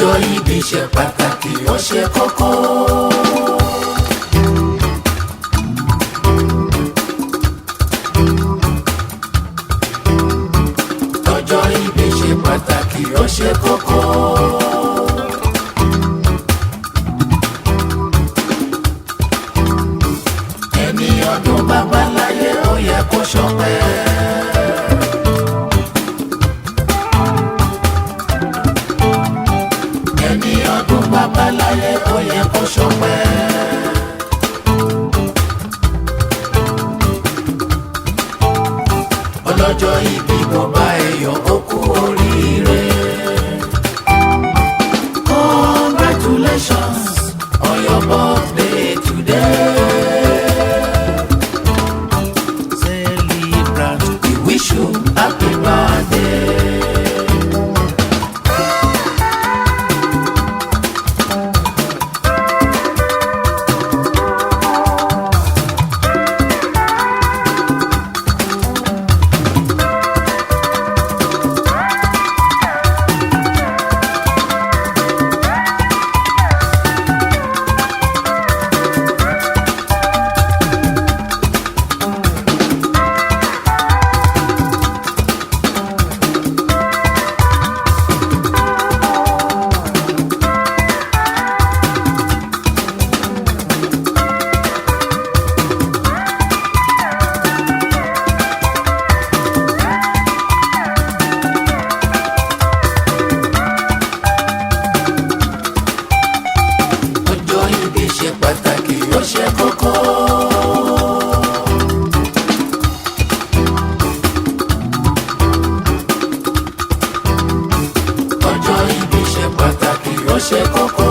ọjọ́ ìbí ṣe pàtàkì ó ṣe kókó. ọjọ́ ìbí ṣe pàtàkì ó ṣe kókó. ẹni ọdún bàbá láyé ó yẹ kó ṣọpẹ́. ẹni ọdún bàbá láyé ó yẹ kó ṣọpẹ́. ọlọ́jọ́ ìbí mo bá ẹ yọ̀ ó kú oríire. Congratulations on your birthday today. Celebrant, we wish you happy birthday. ṣe pàtàkì ó ṣe kókó. ọjọ́ ìbí ṣe pàtàkì ó ṣe kókó.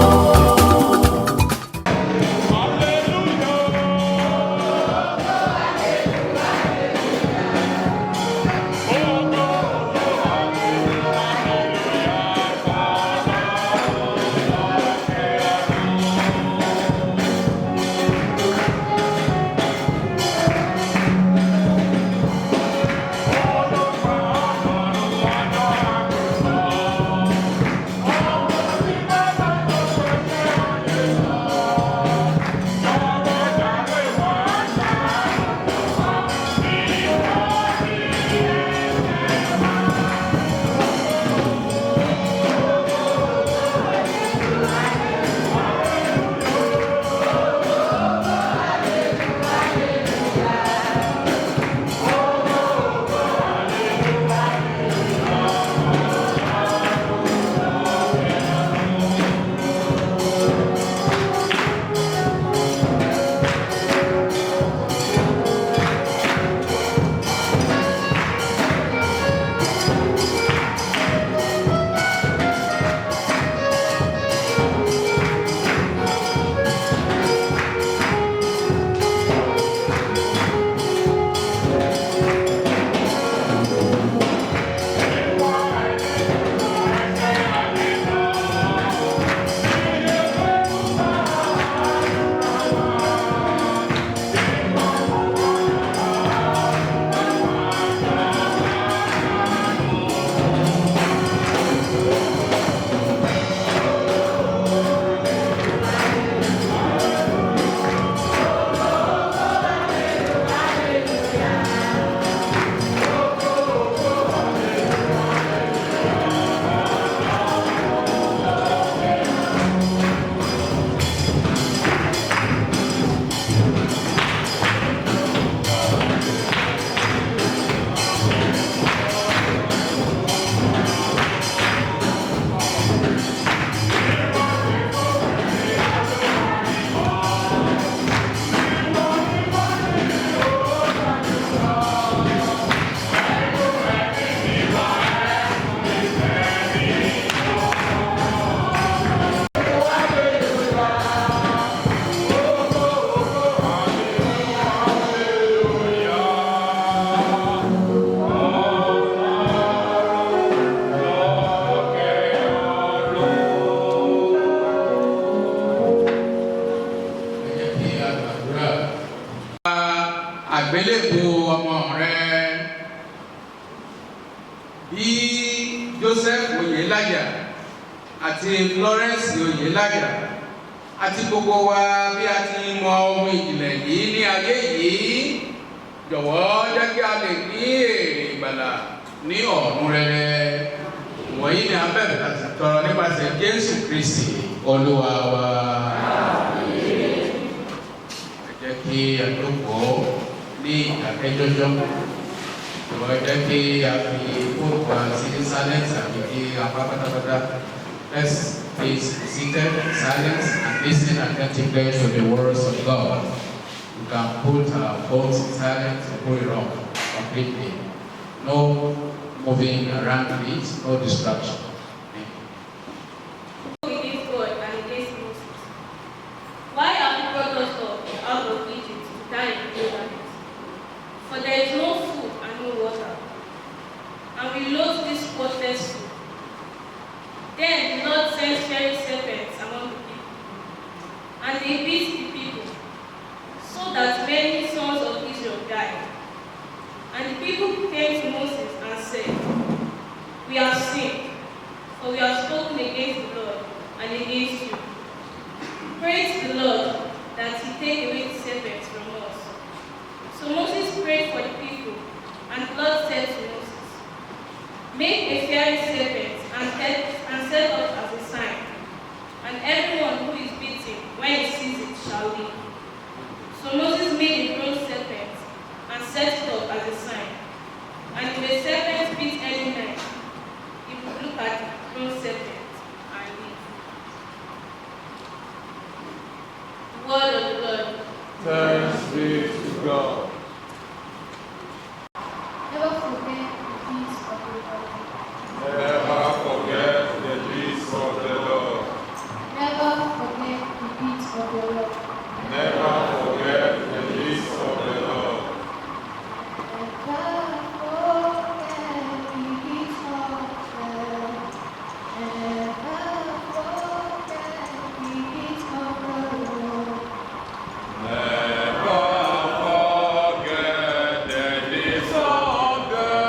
àgbélébùú ọmọ rẹ bí Joseph Oyèlájà àti Florence Oyèlájà àti gbogbo wa bí a ti mọ ohun ìjìnlẹ̀ yìí ní ayé yìí, jọ̀wọ́ jẹ́ kí a lè ní èrè ìgbàlà ní ọ̀run rere. Wọ̀nyí ni a bẹ̀rẹ̀ láti tọrọ nípasẹ̀ Jésù Kristi Olúwa wa. Ẹ jẹ́ kí a jókòó ní ìdákẹ́jọ́jọ́. Jọ̀wọ́ jẹ́ kí a fi fóònù wa sí silence àbí kí a bá pátápátá. Let's please be seated in silence and listen attentively to the words of God. We can put our phones in silence or put it off completely. No moving around it, no distraction. Against God and against Moses. Why have you brought us up out of Egypt to die in the wilderness? For there is no food and no water, and we loathe this worthless food. Then the Lord sent fiery serpents among the people, and they beat the people, so that many sons of Israel died. And the people came to Moses and said, "We have sinned, for we have spoken against the Lord and against you. Pray to the Lord that he take away the serpents from us." So Moses prayed for the people, and the Lord said to Moses, "Make a fiery serpent and set up as a sign, and everyone who is beaten when he sees it shall live." So Moses made a bronze serpent and set it up as a sign. And if a serpent beat any man, he would look at the bronze serpent and live. The word of the Lord. Thanks be to God. Never forget the deeds of the Lord. Never forget the deeds of the Lord. Never forget the deeds of the Lord. Never forget the deeds of the Lord. Never forget the deeds of the Lord. Never forget the deeds of the Lord. Never forget the deeds of the Lord.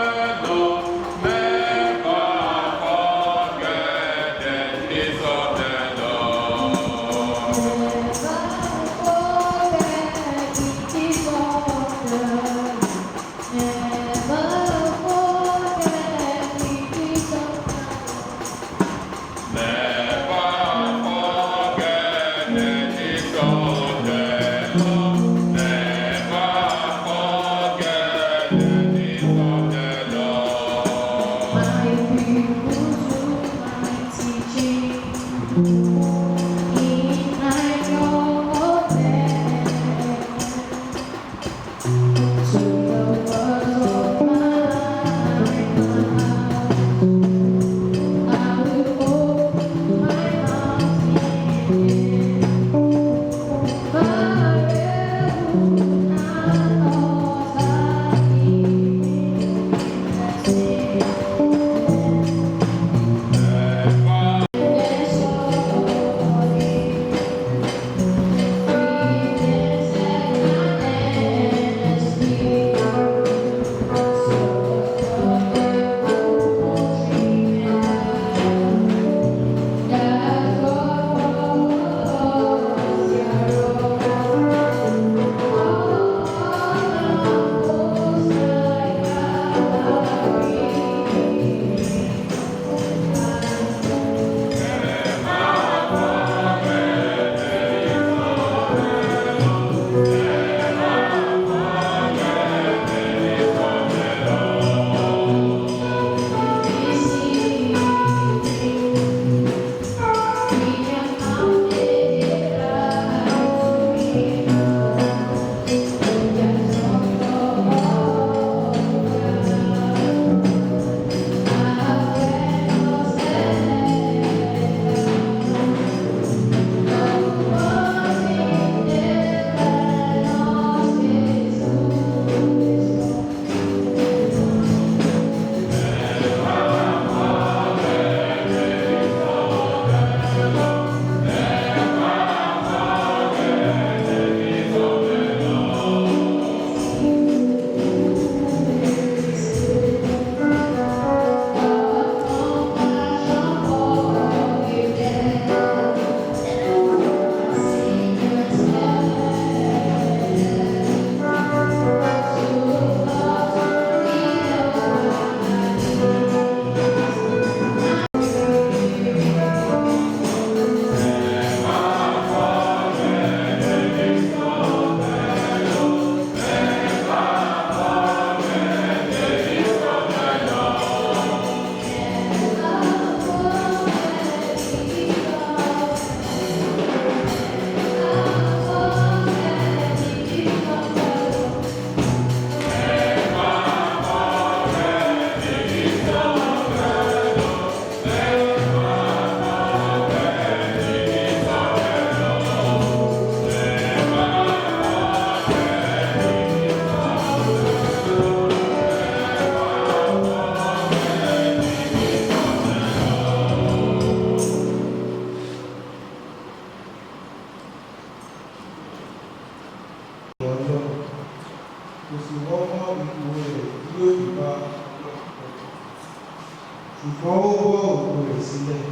ṣùgbọ́n ó bọ́ ògo rẹ̀ sílẹ̀,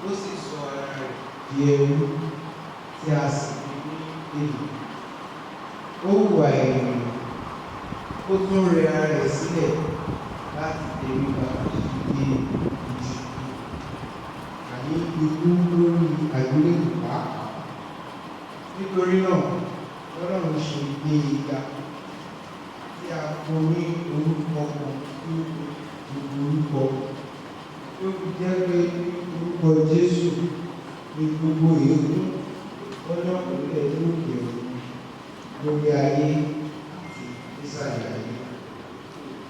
ó sì sọ ara rẹ̀ di ẹrú tí a sì fi ní èlò. Ó hùwà ẹ̀yìn, ó tún rẹ ara rẹ̀ sílẹ̀ láti tẹríba dé ìjù, àní ikú lórí àgbélébùú pàápàá. Nítorí náà, Ọlọ́run ṣe gbé e ga, tí a fún ní orúkọ kan tí gbogbo orúkọ, tí ó fi jẹ́ pé orúkọ Jésù ní gbogbo èébú lọ́jọ́ ìpínlẹ̀ ní òkè òkun, lórí ayé àti nísàlẹ̀ ayé,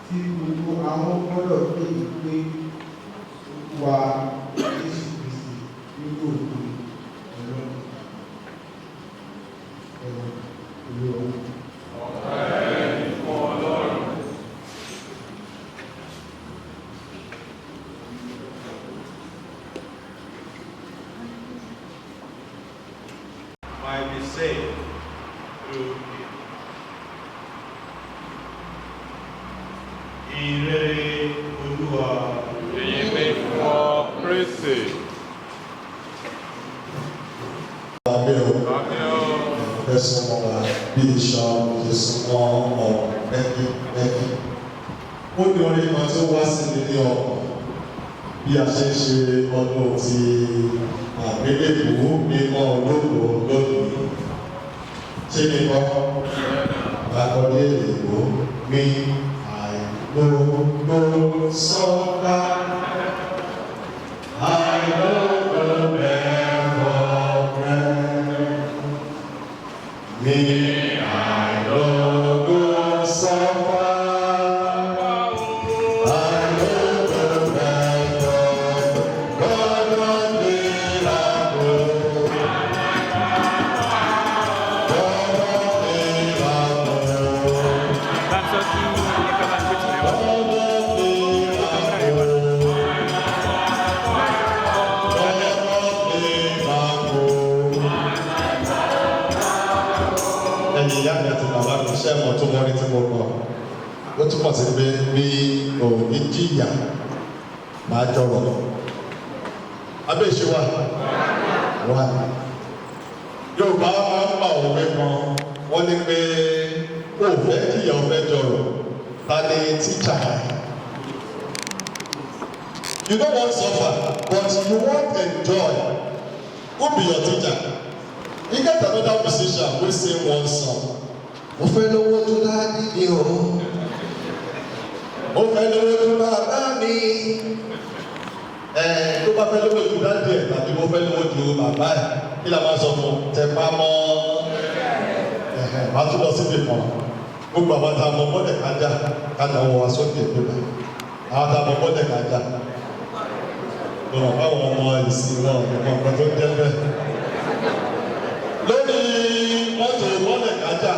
tí gbogbo àwọn gbọ́dọ̀ pé ìpè wa Jésù Kristi nínú òkú Ọlọ́run. Might be saved through him. Ìrere Olúwa. Èyí ni fún ọ Kristi. Personal bishop is one of many. Ó ní orin kan tó wá sí mi ní ọkàn bí a ṣe ń ṣe ọdún ti àgbélébùú mímọ́ olóògbé lónìí. Ṣé ní kọ́? Àkọlé èlò mi àìlógbó sọ́dá. Àìlógbó mẹ́fọ́ me, I know go suffer. I know the man of God not be like ìyá mi àti bàbá mi ṣe mọ̀ tó mọ́rí tí mo kọ̀. Ó túmọ̀ sí pé bí òní jìyà máa jọrọ̀. Abẹ́ ìṣe wà. Yorùbá máa ń pa òwe kan, wọ́n ní pé ó fẹ́ kíyà ó fẹ́ jọrọ̀. Ta ni tíjà? You don't want suffer, but you want enjoy. Who be your teacher? You get another musician who sing one song. Mo fẹ́ lówó tó dáadé ni o. Mo fẹ́ lówó tó bàbá mi. Tó bá fẹ́ lówó tó dáadé ẹ̀ tàbí mo fẹ́ lówó tó bàbá ẹ̀. Kí la máa sọ fún tẹpá mọ́? Màá tún lọ síbi kan. Gbogbo àwọn tá a mọ bọ́dẹ̀ kájà kájà wọ wá sókè pépà. Àwọn tá a mọ bọ́dẹ̀ kájà. Lọ́wọ́ báwọn ọmọ ìsìn wọn nǹkan kan tó jẹ́ bẹ́ẹ̀. Lórí mọ́tò bọ́lẹ̀ kájà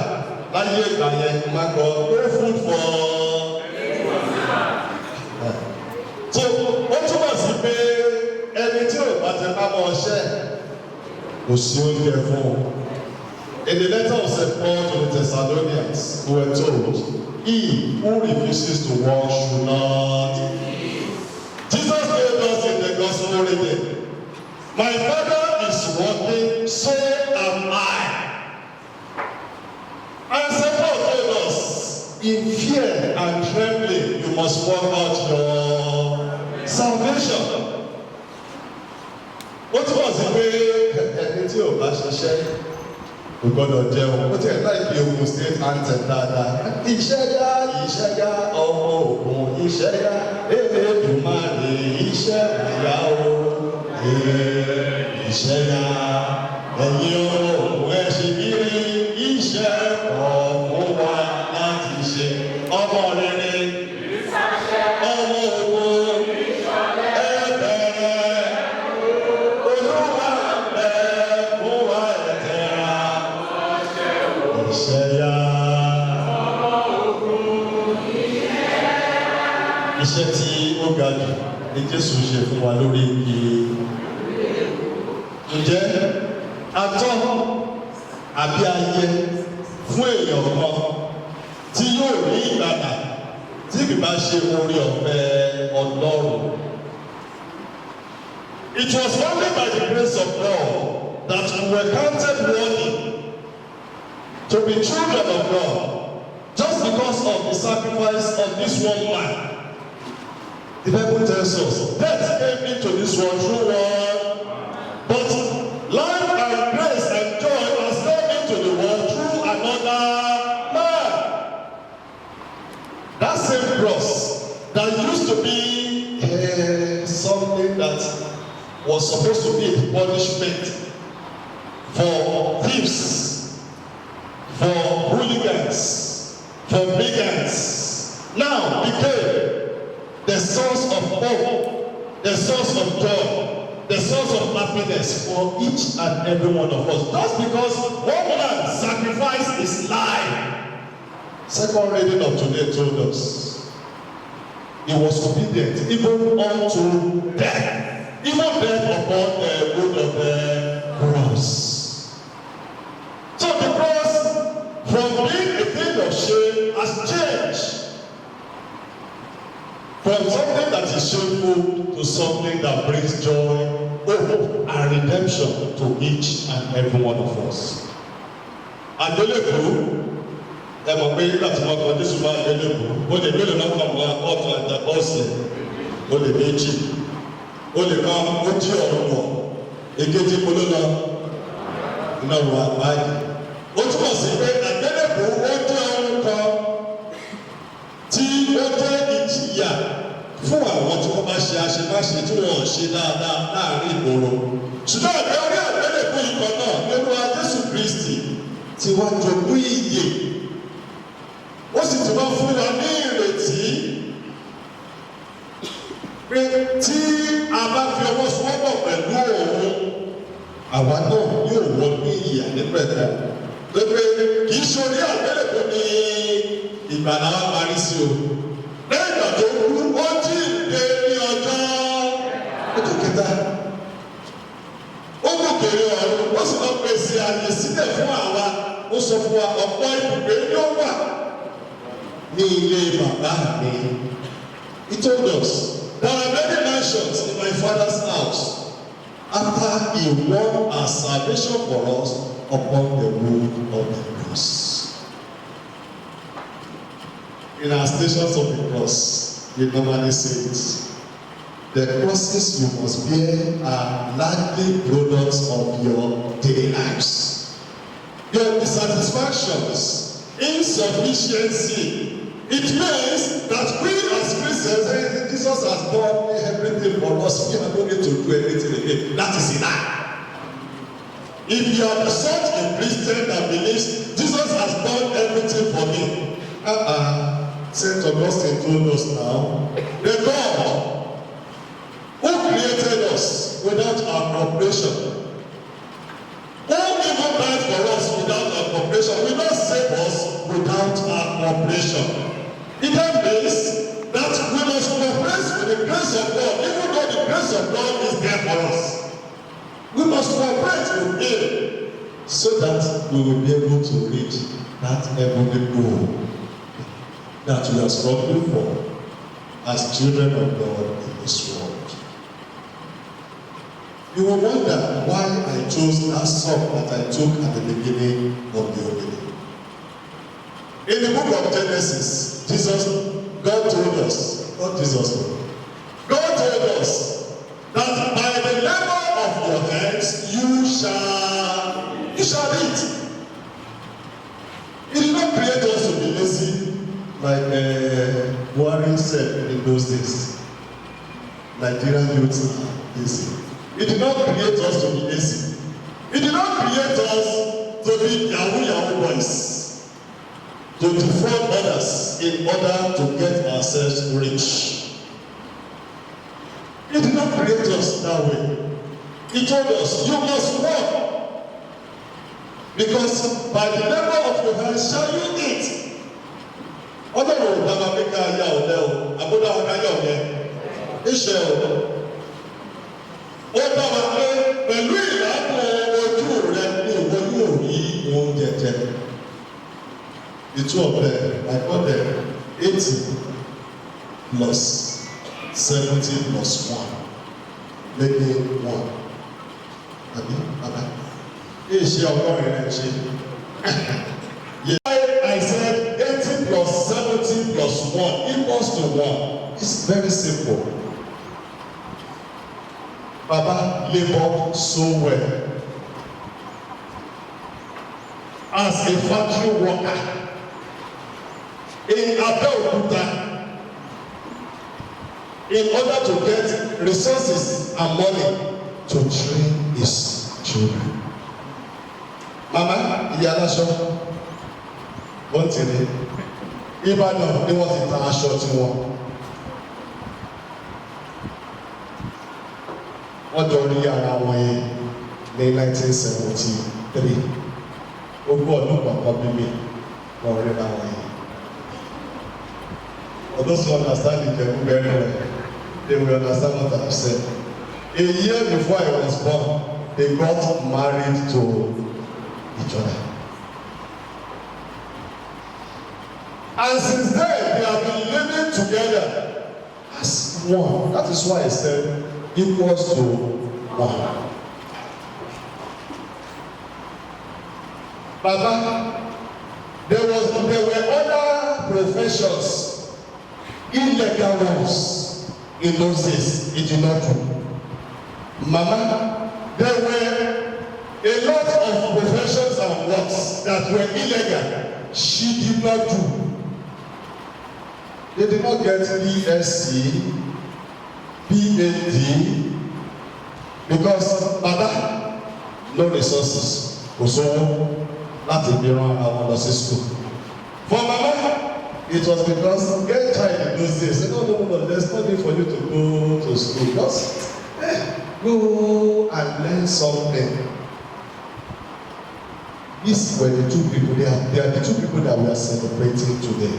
láyé ìgbà yẹn máa gbọ́ no food for. So ó túmọ̀ sí pé ẹni tí ò bá ti bá mọ ọṣẹ́ kò sí oúnjẹ fún un. In the letter of St. Paul to the Thessalonians, we were told, he who refuses to work should not. Jesus told us in the gospel reading, my Father is working, so am I. And St. Paul told us, in fear and trembling, you must work out your salvation. Ó túmọ̀ sí pé ẹni tí ò bá ṣiṣẹ́ kò gbọ́dọ̀ jẹun. Ó ti ẹ̀ láìpẹ́ Ogun State anthem dáadáa. Ìṣẹ́yá ìṣẹ́yá ọmọ Ògùn ìṣẹ́yá Elédùmarè iṣẹ́ ìyá o. Ìṣẹ́yá ẹ̀yin ọmọ Ògùn ẹ̀ ṣe kiri iṣẹ́ ọ̀fun wa láti ṣe. Ọmọ rere ọmọ Ògùn ẹ̀bẹ̀rẹ̀ Olúwa bẹ̀ fún wa ẹ̀tẹ̀ra. Ìṣẹ́yá iṣẹ́ tí ó ga jù ní Jésù ṣe fún wa lórí igi. Ǹjẹ́ atọ́ àbí ayẹ fún èèyàn kan tí yóò rí ìgbàlà tí kì bá ṣe orí ọ̀fẹ́ Ọlọ́run. It was only by the grace of God that we were counted worthy to be children of God, just because of the sacrifice of this one man. The Bible tells us death came into this world through one, but life and grace and joy has come into the world through another man. That same cross that used to be something that was supposed to be a punishment for thieves, for hooligans, for brigands, now became the source of hope, the source of joy, the source of happiness for each and every one of us. Just because one man sacrificed his life. Second reading of today told us he was obedient even unto death. Even death upon the wood of the cross. So the cross, from being a thing of shame, has changed from something that is shameful to something that brings joy, hope, and redemption to each and every one of us. Àgbélébùú, ẹ mọ̀ pé nígbà tí wọ́n kọ́ Jésù bá àgbélébùú, ó lè mélòó náà kàn wá ọ̀tún àtàkọ́sẹ̀, ó lè méjì. Ó lè máa ó jí ọ̀run wọ̀ èkejì polówó iná wà báyìí. Ó túmọ̀ sí pé àgbélébùú ó jẹ́ ohun kan tí ó jẹ́ ìjìyà fún àwọn tí wọ́n bá ṣe àṣemáṣe tí wọ́n ṣe dáadáa láàrin ìgboro. Ṣùgbọ́n àgbẹ̀ orí àgbélébùú ikọ̀ náà nínú Jésù Kristi tí wọ́n jogún ìyè. Ó sì ti wá fún wa ní ìrètí pé tí a bá fi ọwọ́ sọ́wọ́ pẹ̀lú òun, àwa náà yóò wọ ní ìyà nípẹ̀tẹ̀. Pépé kì í ṣorí àgbélébùú ní ìgbàlá wa parí sí o. Lẹ́yìn ìgbà tó kú, ó jíǹde ní ọjọ́ kẹta. Ó mú kéré ọ̀run, ó sì lọ pèsè àyè sílẹ̀ fún àwa. Ó sọ fún wa ọ̀pọ̀ ibùgbé ni ó wà ní ilé bàbá mi. He told us, there are many mansions in my father's house. After he won our salvation for us upon the wood of the cross. In our stations of the cross, we normally say it. The crosses you must bear are largely products of your daily lives. Your dissatisfactions, insufficiency. It means that we as Christians, hey, Jesus has done everything for us. We are not going to do anything again. That is enough. If you are such a Christian that believes Jesus has done everything for me, Saint Augustine told us now, the God who created us without our cooperation, who even died for us without our cooperation, will not save us without our cooperation. It means that we must cooperate with the grace of God, even though the grace of God is there for us. We must cooperate with Him so that we will be able to reach that heavenly goal that we are struggling for as children of God in this world. You will wonder why I chose that song that I took at the beginning of the opening. In the book of Genesis, God told us that by the labor of your hands you shall eat. He did not create us to be lazy, like Warren said in those days. Nigerian youths are lazy. He did not create us to be lazy. He did not create us to be Yahoo boys, to defraud others in order to get ourselves rich. He did not create us that way. He told us, you must work, because by the labor of your hands shall you eat. Ọlọ́run ò dábàá pé ká yá ọ̀lẹ o, àbúdá ọ̀ká yá ọ̀lẹ, iṣẹ́ ọ̀lẹ. Ó dábàá pé pẹ̀lú ìlànà ojú rẹ ní ìwọ yóò rí oúnjẹ jẹ. 2 of them, I call them 80. plus 70 plus 1, making 1. Is your energy? I said 80 plus 70 plus 1 equals to 1. It's very simple. Baba labored so well as a factory worker in Abeokuta in order to get resources and money to train his children. Mama, ìyá aláṣọ, wọ́n ti rí. Ìbàdàn ni wọ́n ti ta aṣọ tiwọn. Wọ́n jọ rí ara wọn yẹn ní 1973. Ogún ọdún kọ̀ọ̀kan bí mi wọ́n rí ara wọn yẹn. For those who understand it very well, they will understand what I said. A year before I was born, they got married to each other. And since then, they have been living together as one. That is why I said equals to 1. Baba, there were other professions, illegal ones in those days. It did not do. Mama, there were a lot of professions and works that were illegal. She did not do. They did not get BSc, PhD, because Baba, no resources. Also, láti bí ran àwọn lọ sí school. For Mama, it was because get child in those days. No, there's no need for you to go to school. Just go and learn something. These were the two people. They are the two people that we are celebrating today.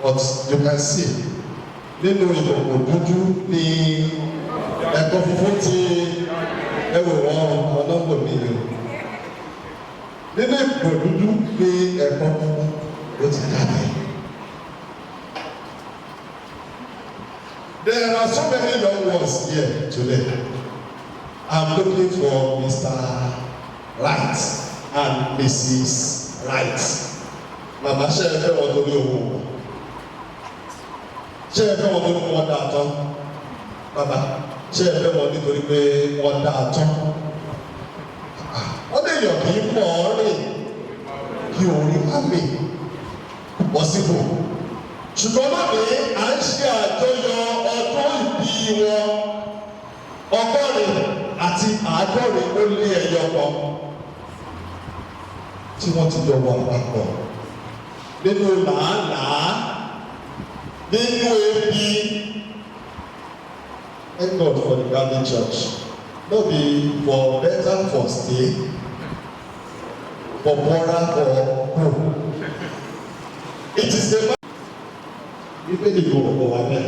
But you can see, nínú ìkòkò dúdú ní ẹ̀kọ́ funfun tí ẹ̀wò wọn ọlọ́gbọ̀n mi ni. Nínú ìkòkò dúdú ní ẹ̀kọ́ funfun ó ti jáde. There are so many young ones here today. I'm looking for Mr. Wright and Mrs. Wright. Màmá ṣe é fẹ́ wọn lórí owó. Ṣé ẹ fẹ́ wọn lórí wọn dáa tán? Bàbá, ṣé ẹ fẹ́ wọn nítorí pé wọ́n dáa tán? Wọ́n lè yàn kí mọ̀ ọ́ rìn kí orí má mi pọ̀sibò. Ṣùgbọ́n lónìí à ń ṣe àjọyọ̀ ọdún ìbí wọn ọgọ́rin àti àádọ́rin ó lé ẹyọ kan tí wọ́n ti jọ wà papọ̀ nínú làálàá nínú ebi. Thank God for the Catholic Church. No be for better for stay, for poorer for poor. It is the man. Bíbélì kò kò wá bẹ́ẹ̀.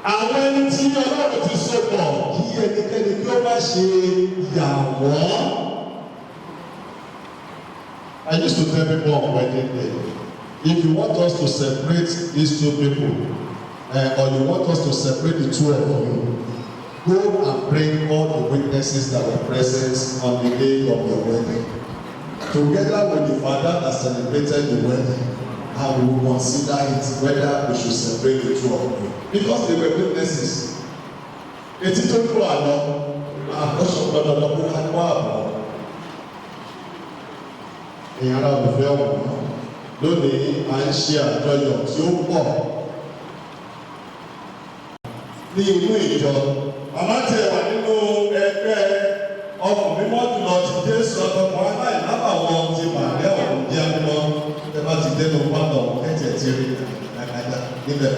Àwọn ẹni tí Ọlọ́run ti so pọ̀ kí ẹnikẹ́ni kí ó má ṣe yà wọ́n. I used to tell people on wedding day, if you want us to separate these two people, or you want us to separate the two of you, go and bring all the witnesses that were present on the day of your wedding, together with the father that celebrated the wedding, and we will consider it whether we should separate the two of you, because they were witnesses. Etí tó kúrò àná, àkọsọ gbọdọdọ kó ká kó àbọ̀. Èèyàn náà ló fẹ́ wọ̀ náà. Lónìí, à ń ṣe àjọyọ̀ tí ó pọ̀ ní inú ìjọ. Màmá tiẹ̀ wà nínú ẹgbẹ́ ọkùnrin mọ́jùlọ ti Jésù ọkùnrin aláìlábàwọ̀ ti Màríà ọ̀hún jẹ́ mímọ́. Ẹ bá ti dénú pátọ̀ ẹ̀jẹ̀ ti rí àgàgà níbẹ̀.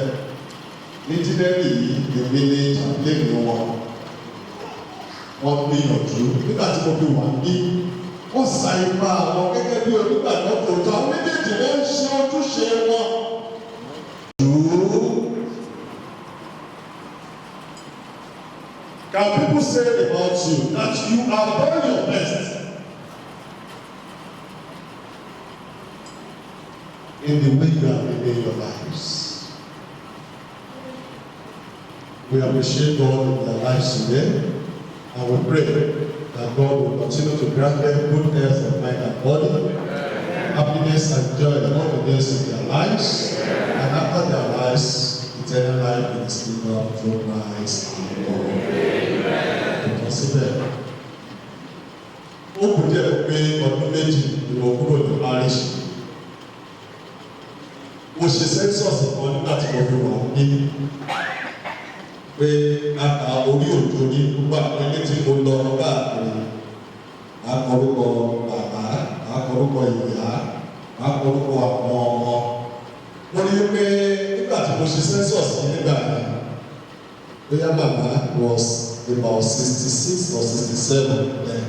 Ní Jídẹ́rì yìí, èmi ní ìjàmbléèmí wọn. Wọ́n gbìyànjú nígbà tí mo fi wà ní. Wọ́n sa ipá àwọn gẹ́gẹ́ bí onígbàgbọ́ tòótọ́. Àwọn méjèèjì wọ́n ń ṣe ojúṣe wọn. Can people say about you that you have done your best? in the way you are living your lives. We appreciate God in their lives today, and we pray that God will continue to grant them good health of mind and body, happiness and joy all the days of their lives, and after their lives, eternal life in His kingdom through Christ our Lord. Consider. Ó kù díẹ̀ pé ọdún méjì ni mo kúrò ní Paris. Mo ṣe sẹ́ńsọ̀sì kan nígbà tí mo fi wà ní pé aka orí òjò ní gbogbo àpẹẹrẹ tí mo lọ káàkiri. Akọrúkọ bàbá, akọrúkọ ìyá, akọrúkọ àwọn ọmọ. Mo rí pé nígbà tí mo ṣe sẹ́ńsọ̀sì nígbà yẹn, bóyá bàbá was about 66 or 67 then.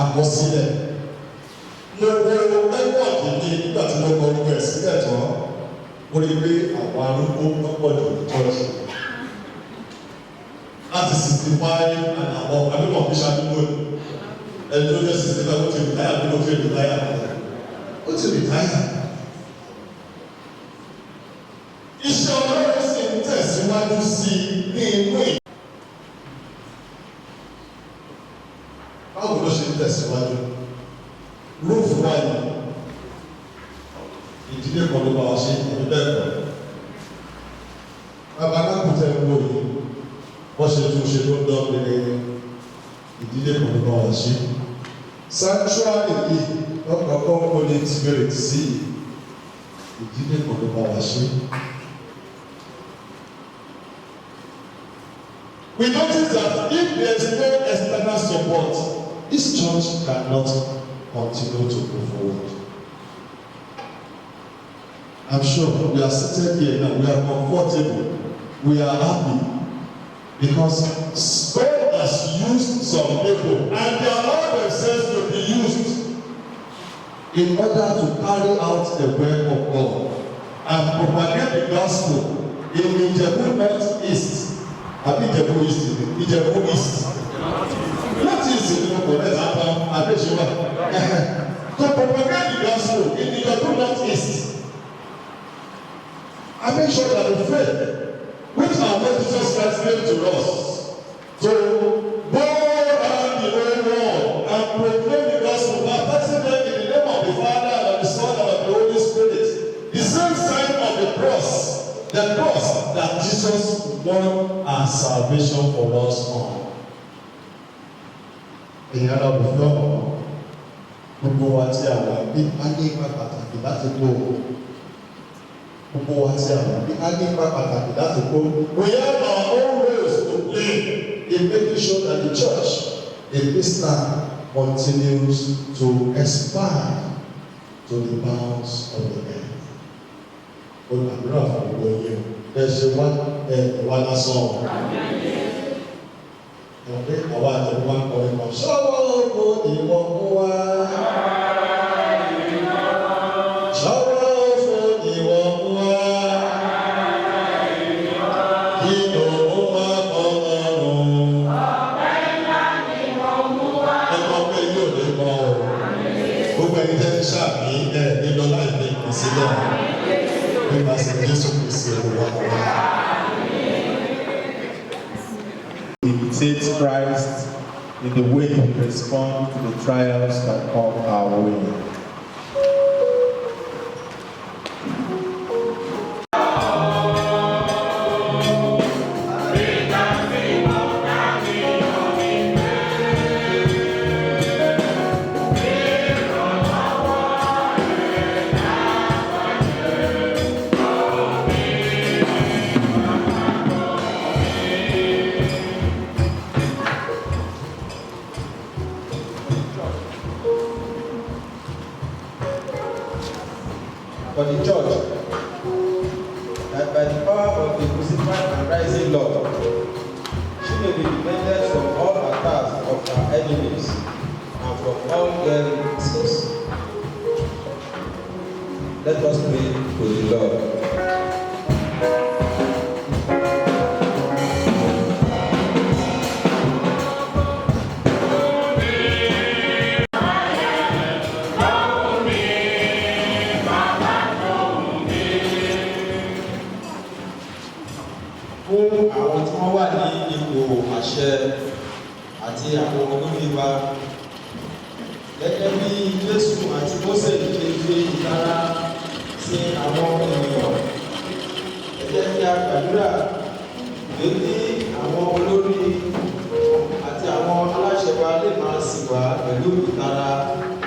Àkọsílẹ̀ mo wo ẹ́kọ̀ọ̀dì ní nígbà tí mo kọ orúkọ ẹ̀ sílẹ̀ tán mo rí pé àwọn arúgbó lọ́pọ̀ jù ní chọ́ọ̀ṣì láti 65 and àwọn àbíkọ̀ fi ṣàdúgbò ẹni tó jẹ́ 65 ó ti rìtáyà bí ló fi rìtáyà ó ti rìtáyà. Iṣẹ́ Ọlọ́run sì ń tẹ̀síwájú sí ní inú ìlú. Báwo ló ṣe ń tẹ̀síwájú? Rúùfù wáyé ìdílé kan ló bá wa ṣe ìdílé bẹ́ẹ̀ kọ́. Bàbá alákùtà ń wò yìí, wọ́n ṣe tún ṣe tó ń dán péré ìdílé kan ló bá wa ṣe. Sanctuary yìí lọ́kọ̀ọ́kọ́ Holy Spirit sí ìdílé kan ló bá wa ṣe. We notice that if there is no external support, this church cannot continue to go forward. I'm sure we are seated here now, we are comfortable, we are happy because God has used some people and they allow themselves to be used in order to carry out the work of God and propagate the gospel in the Ijebu North East. Àbí Ìjẹ̀bú East ni Ìjẹ̀bú East. What is the correct answer? Adéṣewà. To propagate the gospel in the Ìjẹ̀bú North East. I make sure that the faith which our Lord Jesus Christ gave to us to go around the whole world and proclaim the gospel, baptizing them in the name of the Father and of the Son and of the Holy Spirit. The same sign of the cross that Jesus won our salvation for us all. Èèyàn náà kò fẹ́ ọ̀pọ̀ gbogbo wa tí a wà bí a ní ipa pàtàkì láti kó gbogbo wa tí a wà bí a ní ipa pàtàkì láti kó. We have our own roles to play in making sure that the church in this land continues to expand to the bounds of the earth. Olùdàdúrà fún gbogbo yẹn ẹ ṣe wá lásán ọ̀pẹ́ àwa àtẹ̀wé wá ń kọrin kan ṣọ́wọ́ oko ìwọ mú wá ṣọ́wọ́ oko ìwọ mú wá kí lòun wá kọ́ lọ́rùn ẹ̀kọ́ pé yóò lè mọ ọ́ gbogbo ẹni tẹ́ ń ṣàmì ẹ̀ nílọ láì ní ìpínsílẹ̀. Imitate Christ in the way we respond to the trials that come our way. For the church, that by the power of the crucified and rising Lord, she may be defended from all attacks of her enemies and from all their weaknesses. Let us pray to the Lord. Lord, Gẹ́gẹ́ bí Jésù àti Mósè ṣe fi ìtara sí àwọn ènìyàn. Ẹ jẹ́ kí a gbàdúrà pé kí àwọn olórí àti àwọn aláṣẹ wa lè máa sìn wá pẹ̀lú ìtara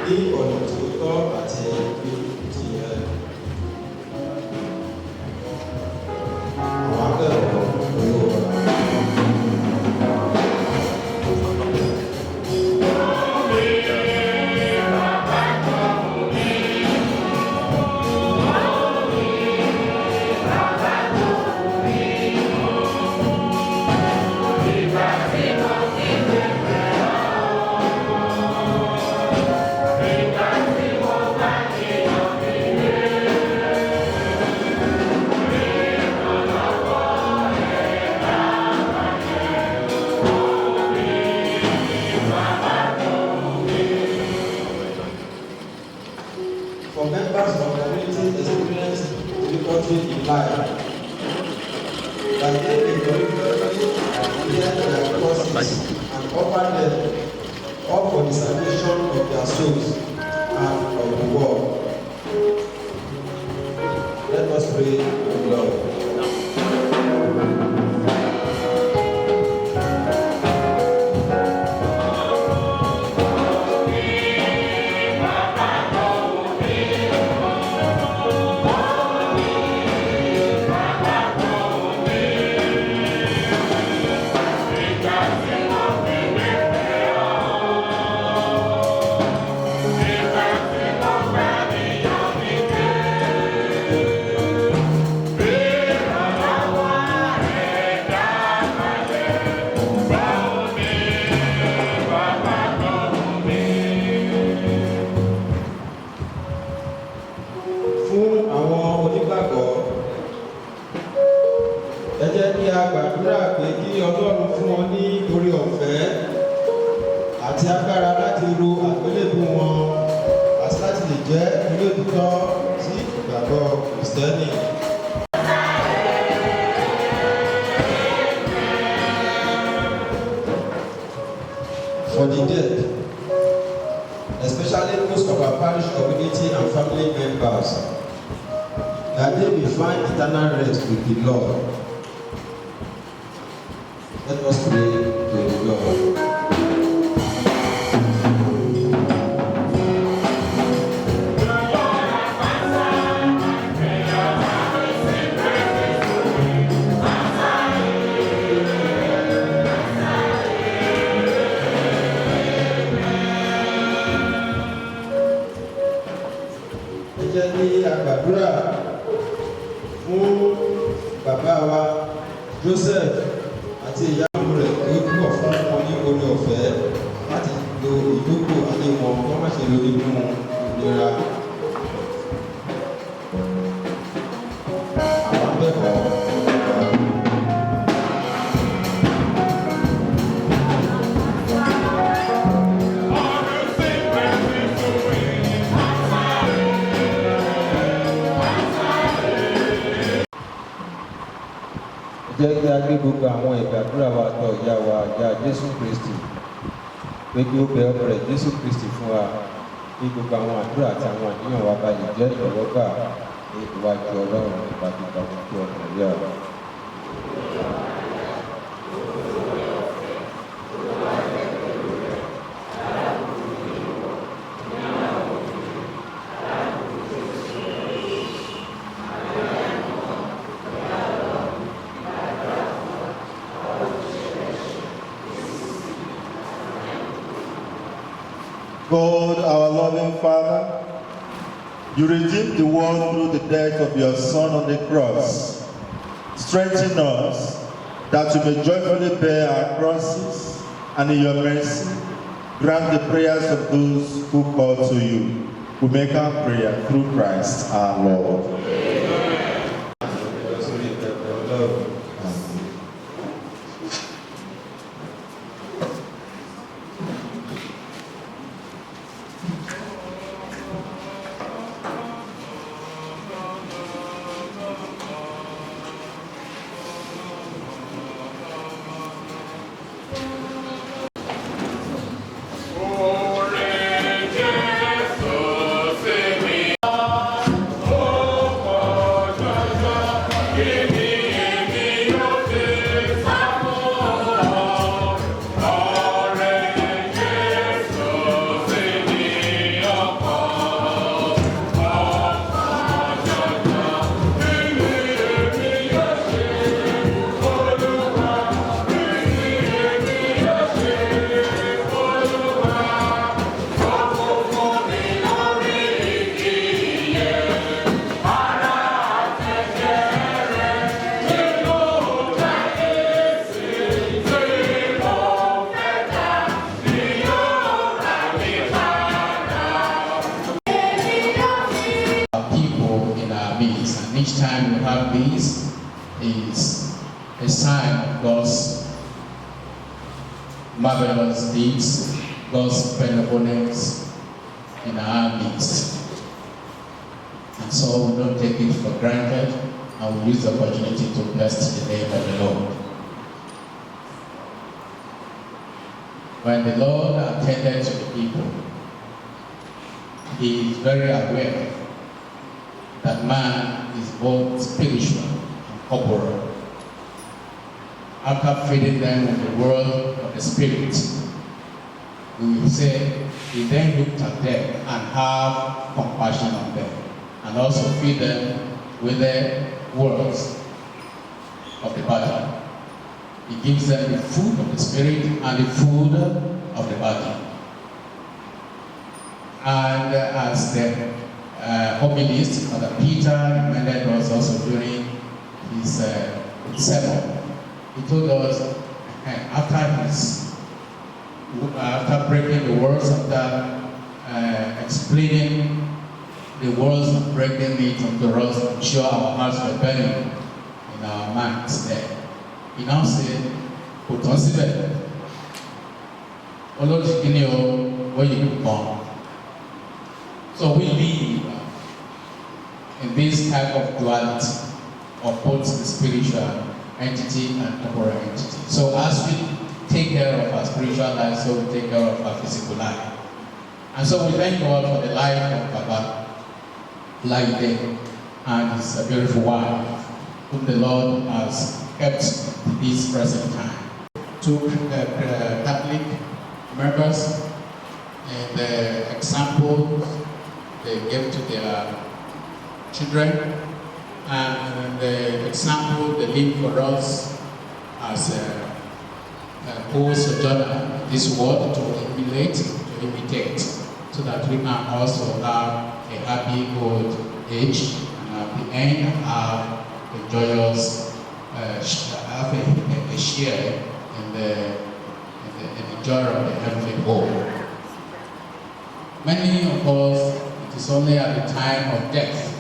ní ọ̀nà tí ó tọ́ àti bí ti yẹ. Àwọn akẹ́kọ̀ọ́ pẹ̀lú ọ̀rọ̀. For members of the community experience difficulty in life, that they may regularly clear their causes and offer them up for the salvation of their souls and of the world. Let us pray to the Lord. Fún àwọn onígbàgbọ́, ẹ jẹ́ kí a gbàdúrà pé kí Ọlọ́run fún wọn ní oore ọ̀fẹ́ àti agbára láti ro àgbélébù wọn àti láti lè jẹ́ olóòtítọ́ sí ìgbàgbọ́ Kristẹni. For the dead, especially most of our parish community and family members, that they will find eternal rest with the Lord. Let us pray to the Lord. Ẹ jẹ́ kí a gbàdúrà fún bàbá wa Joseph àti ìyàwó rẹ̀ kí ó túbọ̀ fún wọn ní oore ọ̀fẹ́ láti lo ìdókò ayé wọn kí wọ́n má ṣe lo inú ìlera. Àwọn akẹ́kọ̀ọ́. Jẹ́ kí a gbé gbogbo àwọn ìgbàdúrà wa tọ̀ ìyá wa ìyá Jésù Kristi pé kí ó bẹ ọmọ rẹ̀ Jésù Kristi fún wa kí gbogbo àwọn àdúrà àti àwọn àníyàn wa bá lè jẹ́ ìtẹ́wọ́gbà ní iwájú Ọlọ́run nípa gbígbà gbogbo ọ̀nà ìyá wa. God, our loving Father, you redeemed the world through the death of your Son on the cross. Strengthen us that we may joyfully bear our crosses, and in your mercy, grant the prayers of those who call to you. We make our prayer through Christ our Lord. Oore a sign of God's marvelous deeds, God's benevolence in our midst. And so we don't take it for granted, and we use the opportunity to bless the name of the Lord. When the Lord attended to the people, He is very aware that man is both spiritual and corporal. After feeding them with the word of the Spirit, we will say He then looked at them and have compassion on them, and also feed them with the words of the body. He gives them the food of the Spirit and the food of the body. And as the homilist, Father Peter reminded us also during his sermon, he told us after breaking the words, after explaining the words of breaking it unto us, I'm sure our hearts were burning in our minds there. He now said, kò tán síbẹ̀, olóòtú kí ni o, where you be born. So we live in this type of duality of both the spiritual entity and corporal entity. So as we take care of our spiritual life, so we take care of our physical life. And so we thank God for the life of Baba Laide and his beautiful wife, whom the Lord has kept this present time. Two Catholic members and the example they gave to their children, and the example they leave for us as a co-sojourner in this world to emulate, to imitate, so that we can also have a happy old age, and at the end have a joyous, have a share in the joy of the heavenly home. Many of us, it is only at the time of death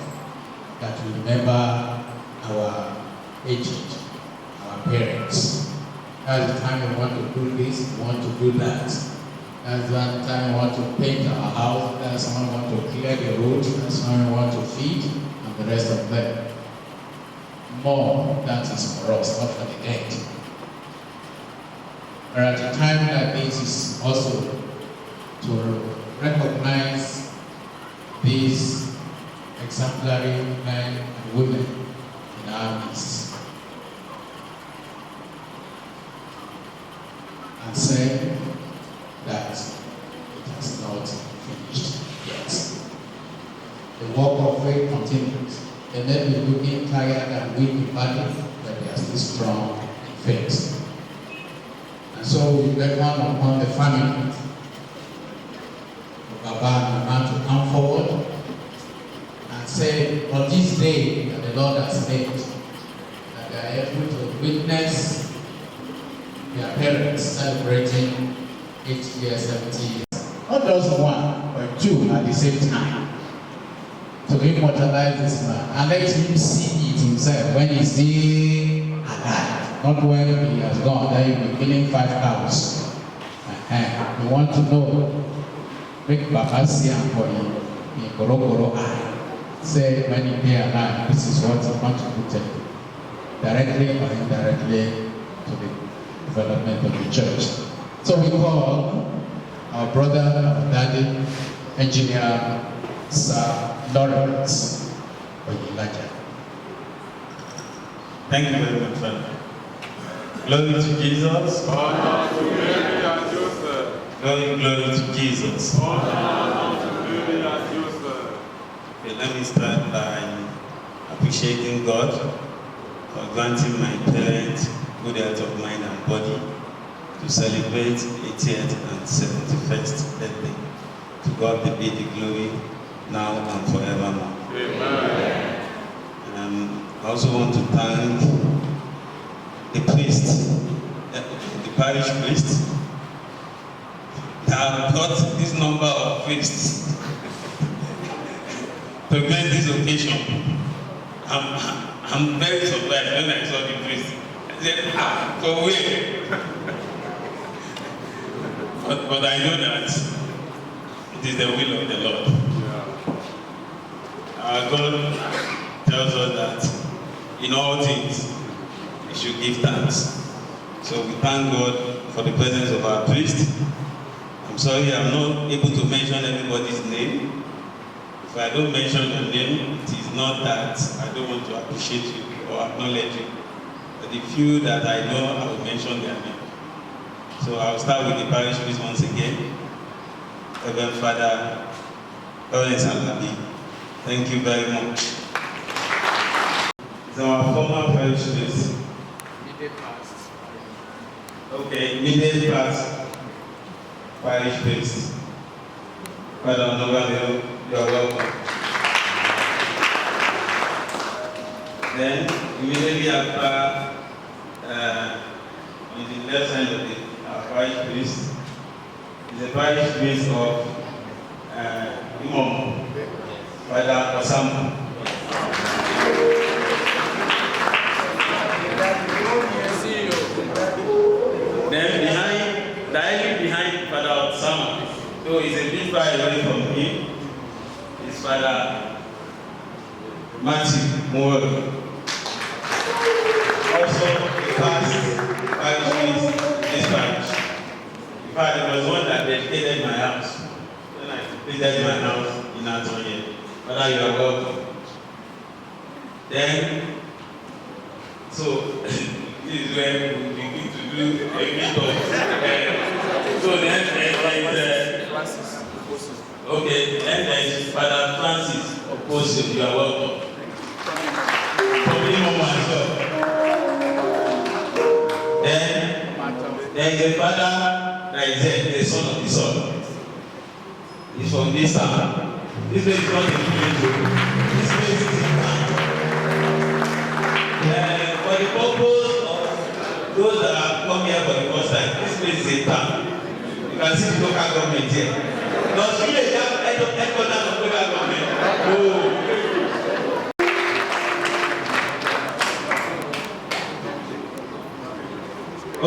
that we remember our aged, our parents. That's the time we want to do this, we want to do that. That's the time we want to paint our house, that's when we want to clear the road, that's when we want to feed, and the rest of them. More, that is for us, not for the dead. But at a time like this is also to recognize these exemplary men and women in our midst and say that it has not finished yet. The work of faith continues. They may be looking tired and weak in body, but they are still strong in faith. And so we beckon upon the family of Baba and Mama to come forward and say, on this day that the Lord has made, that they are able to witness their parents celebrating 80 years, 70 years. Not just one, but two at the same time. To immortalize this man and let him see it himself when he's still alive, not when he has gone. Then he'll be killing 5 cows. We want to know, make Baba see him for him in Korokoro eye. Say when he be alive, this is what he contributed directly or indirectly to the development of the church. So we call our brother, our daddy, engineer, Sir Lawrence Oyilaja. Thank you very much, Father. Glory to Jesus. Honor to Mary and Joseph. Glory to Jesus. Honor to Mary and Joseph. Okay, let me start by appreciating God for granting my parents good health of mind and body to celebrate 80th and 71st birthday. To God be the glory now and forevermore. Amen. I also want to thank the priest, the parish priest, that brought this number of priests to grace this occasion. I'm very surprised when I saw the priest. Go away. But I know that it is the will of the Lord. Our God tells us that in all things we should give thanks. So we thank God for the presence of our priest. I'm sorry I'm not able to mention everybody's name. If I don't mention your name, it is not that I don't want to appreciate you or acknowledge you. But the few that I know, I will mention their name. So I'll start with the parish priest once again. Reverend Father Lawrence Alabi. Thank you very much. It's our former parish priest. Immediate past. Okay, immediate past parish priest. Father Onobaleo, you are welcome. Then, immediately after, on the left side of the parish priest, is the parish priest of Imom, Father Osamu. Then directly behind Father Osamu, so he's a bit far away from him, is Father Matthew Moore. Also, the past parish priest this parish. In fact, there was one that dedicated my house. When I completed my house in Atoye. Father, you are welcome. Then, so this is where we begin to do a bit of. So then there is okay. Then there is Father Francis Oposo. You are welcome. Probably more myself. Then there is a father that is the son of the son. He's from this town. This place is not a village. This place is a town. For the purpose of those that have come here for the first time, this place is a town. You can see the local government here. Does village have headquarters of local government? No.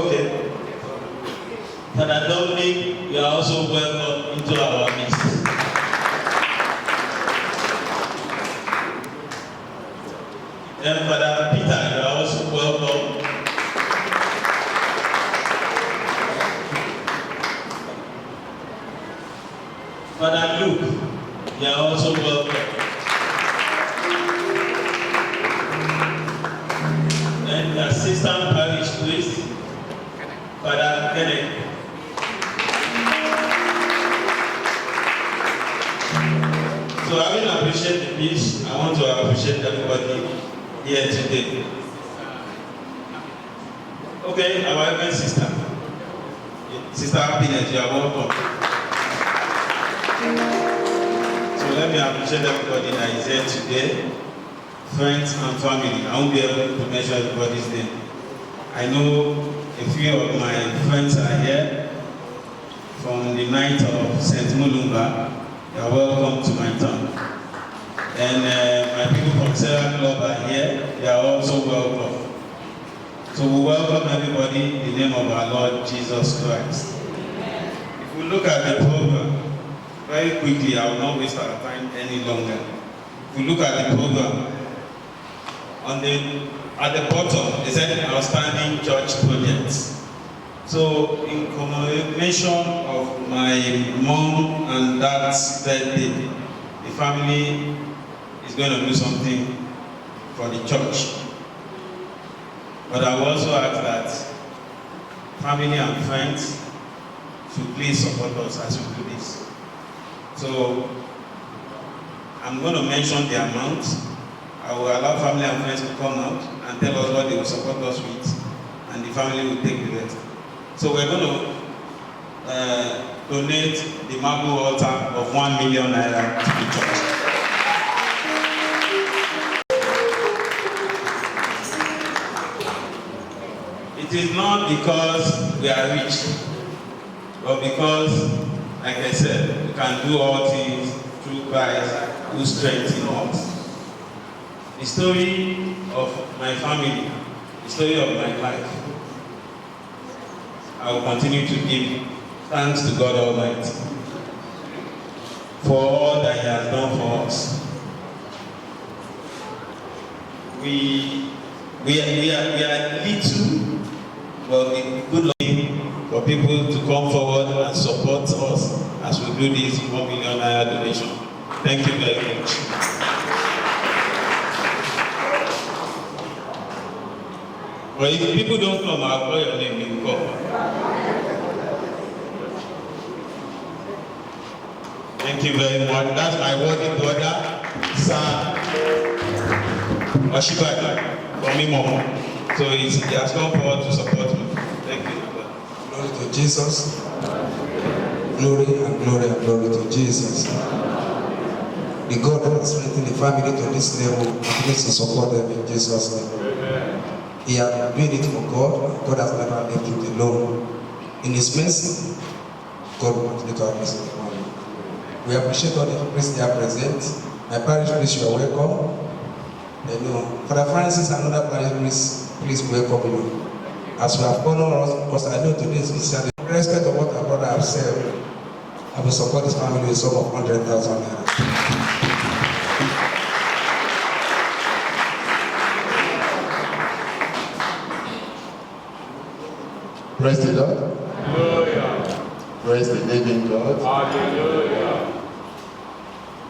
Okay. Father Dominic, you are also welcome into our midst. Then Father Peter, you are also welcome. Father Luke, you are also welcome. And the assistant parish priest, Father Kenneth. So I will appreciate the peace. I want to appreciate everybody here today. Okay, our Reverend Sister. Sister Happiness, you are welcome. So let me appreciate everybody that is here today. Friends and family. I won't be able to mention everybody's name. I know a few of my friends are here from the night of St. Mulumba. You are welcome to my town. And my people from Sarah Club are here. They are also welcome. So we welcome everybody in the name of our Lord Jesus Christ. If we look at the program, very quickly, I will not waste our time any longer. If we look at the program, at the bottom, they said outstanding church projects. So in commemoration of my mom and dad's birthday, the family is going to do something for the church. But I will also ask that family and friends should please support us as we do this. So I'm going to mention the amount. I will allow family and friends to come out and tell us what they will support us with, and the family will take the rest. So we're going to donate the marble altar of 1 million naira to the church. It is not because we are rich, but because, like I said, we can do all things through Christ who strengthens us. The story of my family the story of my life, I will continue to give thanks to God Almighty for all that He has done for us. We are little, but with good luck for people to come forward and support us as we do this 1 million naira donation. Thank you very much. But if people don't come, I'll call your name, you will come. Thank you very much. That's my worthy brother, Sir Oshibadi, from Imo. So he has come forward to support me. Thank you. Glory to Jesus. Glory and glory and glory to Jesus. The God that has strengthened the family to this level continues to support them in Jesus' name. He has been doing it for God, and God has never left him alone. In His mercy, God will continue to have mercy upon him. We appreciate all the priests they are present. My parish priest, you are welcome. Father Francis and other parish priests, please welcome you. As we have honored us, because I know today is Easter, in respect of what our brother have said, I will support this family with a sum of 100,000 naira. Praise the Lord. Hallelujah. Praise the living God. Hallelujah.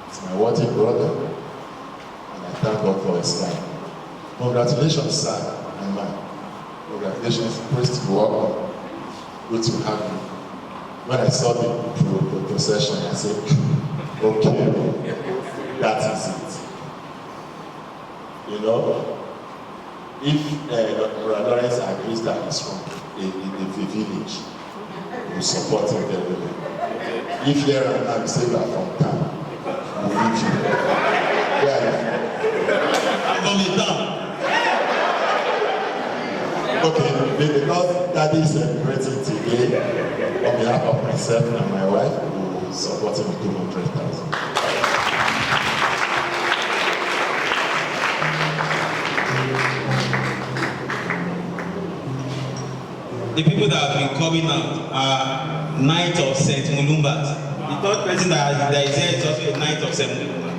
It's my worthy brother, and I thank God for his life. Congratulations, sir and man. Congratulations, praise to welcome. Good to have you. When I saw the procession, I said, okay, that is it. You know, if Brother Lawrence agrees that he's from the village, we support him very well. If here and now you say you are from town, we leave you. Where are you? From the town. Okay, because Daddy is celebrating today, on behalf of myself and my wife, we will support him with 200,000. The people that have been coming out are Knight of St. Mulumba. The third person that is here is also a Knight of St. Mulumba.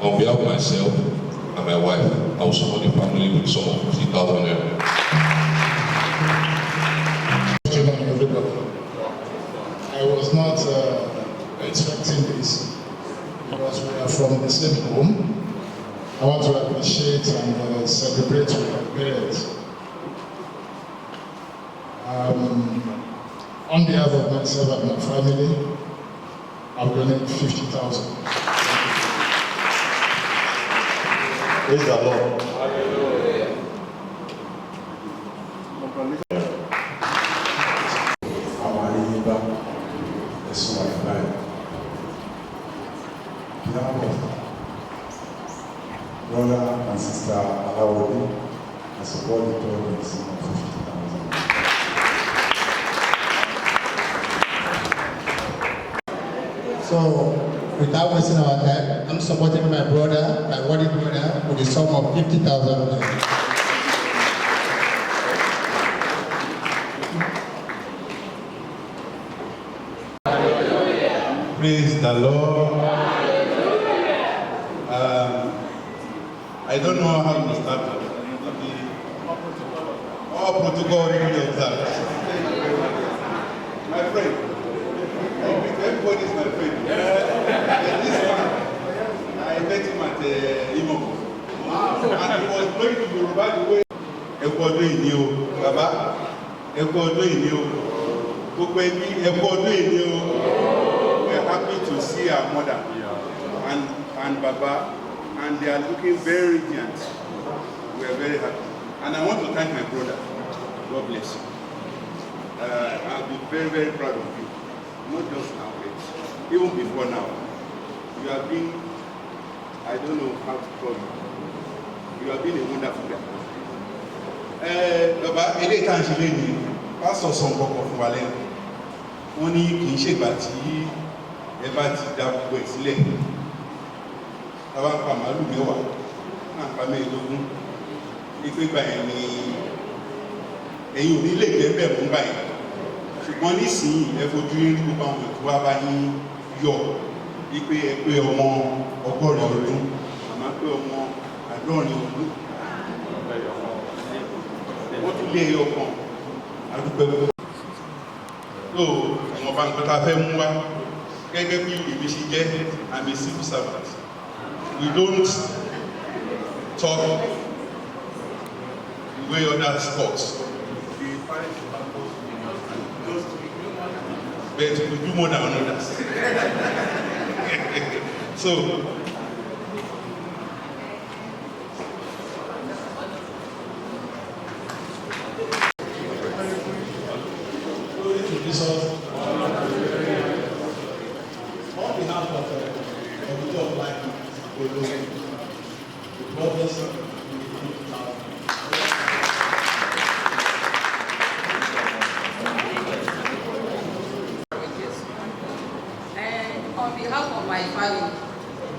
On behalf of myself and my wife, I will support the family with a sum of 50,000 naira. I was not expecting this because we are from the same home. I want to appreciate and celebrate with my parents. On behalf of myself and my family, I'll donate 50,000. Praise the Lord. Hallelujah. Brother and sister Alawodi, I support the club with sum of 50,000. So, without wasting our time, I'm supporting my brother, my worthy brother, with a sum of 50,000. Praise the Lord. I don't know how to start. All protocol really observed. My friend, everybody is my friend. This man, I met him at Imo. And he was going to be Yoruba the way. Ekodo ini o, Baba. Ekodo ini o. Gbogbo ẹbí Ekodo ini o. We are happy to see our mother and Baba. And they are looking very radiant. We are very happy. And I want to thank my brother. God bless you. I'll be very, very proud of you. Not just now, but even before now. You have been, I don't know how to call you. You have been a wonderful guy. Baba, ilé ìtàn ìṣẹ̀lẹ̀ ni pásọ̀ sọ nǹkan kan fún wa lẹ́nu. Wọ́n ní kì í ṣègbà tí ẹ bá ti dá gbogbo ẹ̀ sílẹ̀. táwa ń pa màálù mẹ́wàá náà pa mẹ́ẹ̀ẹ́dógún wípé gbà yẹn ni ẹ̀yin ò ní lè jẹ́ bẹ́ẹ̀ fún báyìí ṣùgbọ́n nísìnyí ẹ fojú rí gbogbo àwọn ètò wa bá yín yọ wípé ẹ pé ọmọ 100 ọdún àmọ́ pé ọmọ 70 ọdún wọ́n tún lé ẹyọ kan adúpẹ́ púpọ̀. tó àwọn ọba nǹkan tá a fẹ́ mú wá gẹ́gẹ́ bí èmi ṣe jẹ́ I'm a civil servant. We don't talk the way others talk. But we do more than others. So, glory to Jesus. On behalf of the Committee of Life, the brothers, on behalf of my family,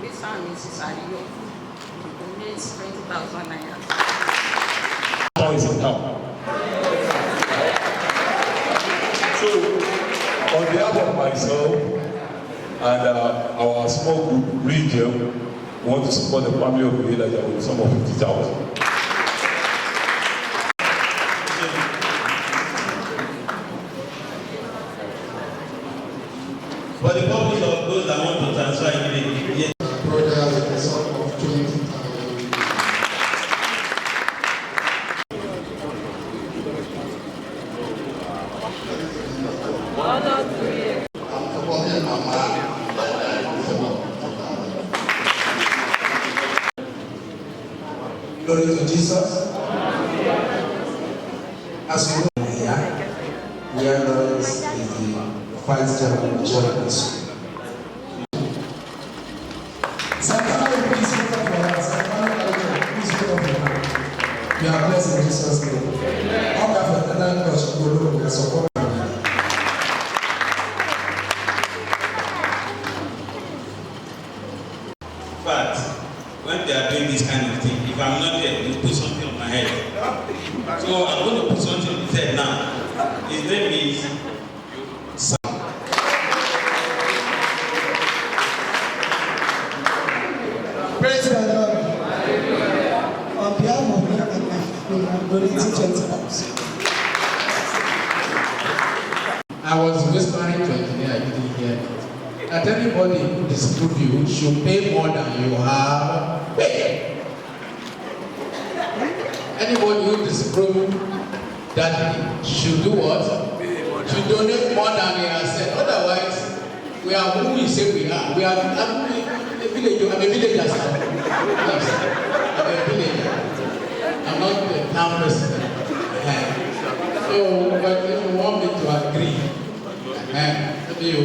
Mr. and Mrs. Ariyo, we donate 20,000 naira. How is it now? So, on behalf of myself and our small group, Region, we want to support the family of Elijah with a sum of 50,000. For the purpose of those that want to transfer immediately. Brothers, a sum of 20,000. Glory to Jesus. As you know, here is the Vice Chairman of Church. You are blessed in Jesus' name. All that for the land of Shigolo, we are supporting. But when they are doing this kind of thing, if I'm not there, they put something on my head. So I'm going to put something on his head now. His name is Sam. Praise the Lord. On behalf of me and my family, I'm donating 20,000. I was whispering to engineer, I didn't hear it. That anybody who disprove you should pay more than you have paid. Anybody who disprove that he should do what? Should donate more than he has said. Otherwise, we are who we say we are. We are I'm a villager. I'm a villager. Yes, I'm a villager. I'm not the town president. So, but if you want me to agree, maybe you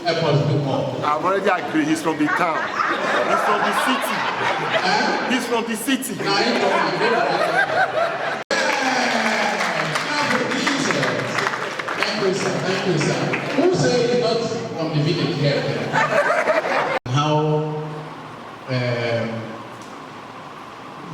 help us do more. I've already agreed. He's from the town. He's from the city. He's from the city. Now, he's from the Thank you, sir. Thank you, sir. Who say he's not from the village here? How